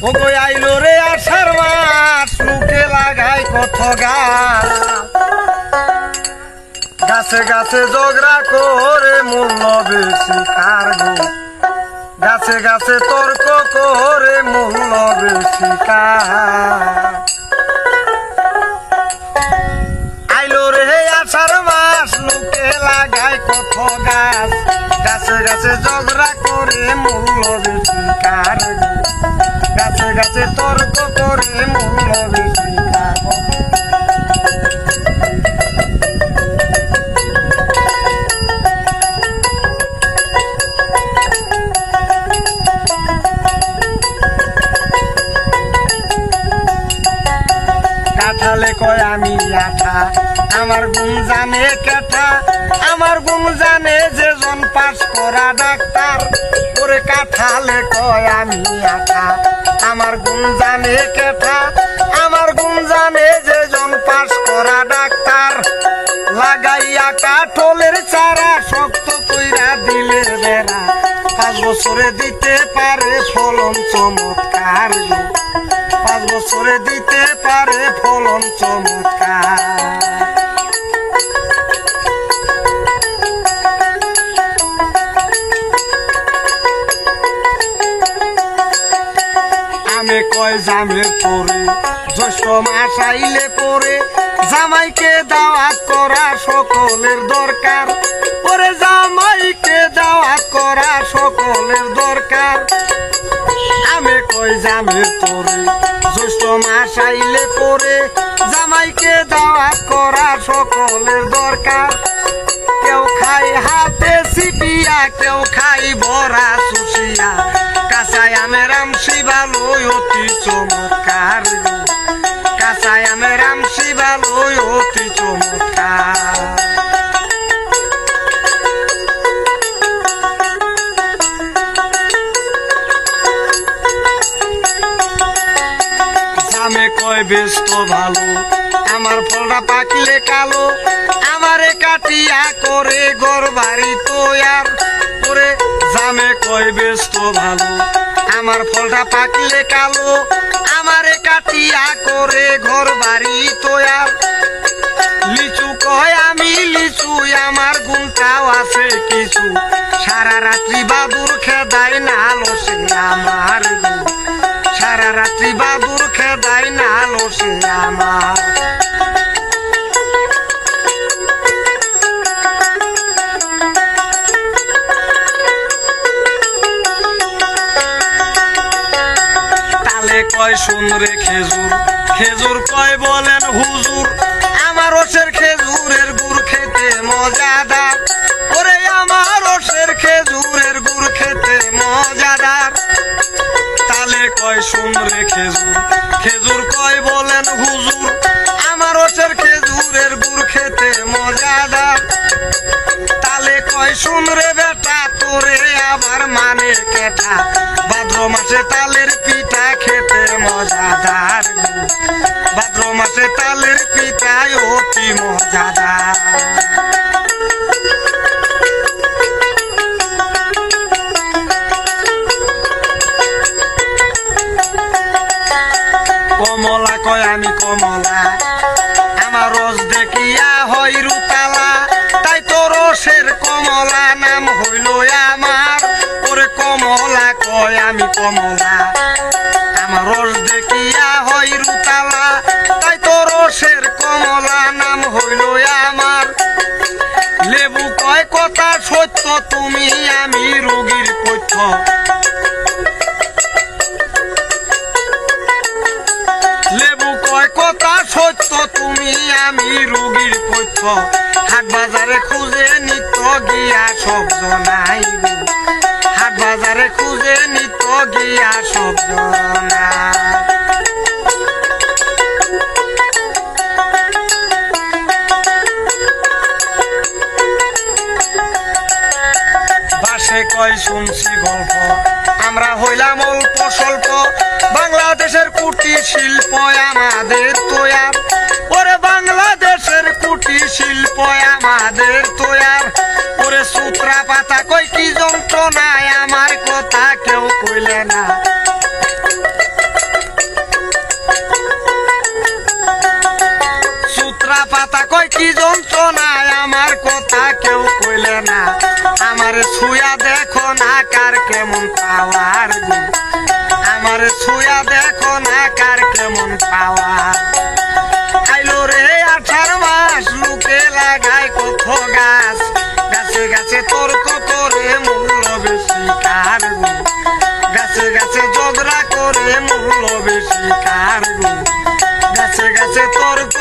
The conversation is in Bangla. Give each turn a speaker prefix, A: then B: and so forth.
A: ও গো আইলো রে আষাঢ় মাস মুখে লাগাই কত গাছ গাছে গাছে ঝগড়া করে মূল্য বেশি কার গো গাছে গাছে তর্ক করে মূল্য বেশি কার আইলো রে আষাঢ় মাস মুখে লাগাই কত গাছ গাছে গাছে ঝগড়া করে মূল্য বেশি কার গো গাছে গাছে তর্ক করে মূল্য বেশি কার কাঁঠালে কয় আমি আঠা আমার গুণ জানে কেঠা আমার গুণ জানে যে জন পাস করা ডাক্তার ওরে কাঁঠালে কয় আমি আঠা আমার গুণ জানে কেঠা আমার গুণ জানে যে জন পাস করা ডাক্তার লাগাইয়া কাঠলের চারা শক্ত কইরা দিলে বেড়া 5 বছরে দিতে পারে ফলন চমৎকার 5 বছরে দিতে পারে ফলন চমৎকার আমে কয় জামের পরে জ্যৈষ্ঠ মাস আইলে পরে জামাইকে দাওয়াত করা সকলের দরকার ওরে জামাইকে দাওয়াত করা সকলের দরকার আমে কয় জামের পরে জ্যৈষ্ঠ মাস আইলে পরে জামাইকে দাওয়াত করা সকলের দরকার কেউ খাই হাতে সিপিয়া কেউ খাই বড়া সুশিয়া কাঁচায় আমের আমসি ভালোই অতি চমৎকার কাঁচায় আমের আমসি ভালোই অতি চমৎকার জামে কয় বেশ তো ভালো আমার ফলটা পাকলে কালো আমারে কাটিয়া করে ঘর বাড়ি তৈয়ার করে জামে কয় বেশ তো ভালো আমার ফলটা পাকলে কালো আমারে কাটিয়া করে ঘর বাড়ি তৈয়ার লিচু কয় আমি লিচু আমার গুণটাও আছে কিছু সারা রাত্রি বাদুর খেদাই না লসে আমার সারা রাত্রি বাদুর খেদাই না লসে আমার কয় শুন রে খেজুর খেজুর কয় বলেন হুজুর আমার রসের খেজুরের গুড় খেতে মজাদার ওরে আমার রসের খেজুরের গুড় খেতে মজাদার তালে কয় শুন রে খেজুর খেজুর কয় বলেন হুজুর আমার রসের খেজুরের গুড় খেতে মজাদার তালে কয় শুন রে বেটা তোরে আবার মানে কেটা ভাদ্র মাসে তালের পিঠা খেতে মজাদার ভাদ্র মাসে তালের পিঠাই অতি মজাদার কমলা কয় আমি কমলা আমার রস দেখিয়া হয় রুতালা তাই তো রসের কমলা নাম হইল আমার ওরে কমলা কয় আমি কমলা আমার রস দেখিয়া হয় রুতালা তাই তো রসের কমলা নাম হইল আমার লেবু কয় কথা সত্য তুমি আমি রোগীর পথ্য লেবু কয় কথা সত্য তুমি আমি রোগীর পথ্য হাট বাজারে খুঁজে নিত্য গিয়া সব জনাই হাট বাজারে খুঁজে নিত্য গিয়া সব জনা বাসে কয় শুনছি গল্প আমরা হইলাম অল্প স্বল্প বাংলাদেশের কুটির শিল্প আমাদের তৈয়ার ওরে বাংলাদেশের কুটির শিল্প আমাদের তৈয়ার ওরে সূত্রা পাতা কই কি যন্ত্রণায় আমার কথা কেউ কইলে না কেউ কইলে না আমারে ছুঁয়া দেখো না কার কেমন পাওয়ার গো আমারে ছুঁয়া দেখো না কার কেমন পাওয়ার আইলো রে 18 মাস লোকে লাগায় কত গাছ গাছে গাছে তর্ক করে মূল্য বেশি কার গো গাছে গাছে ঝগড়া করে মূল্য বেশি কার গো গাছে গাছে তর্ক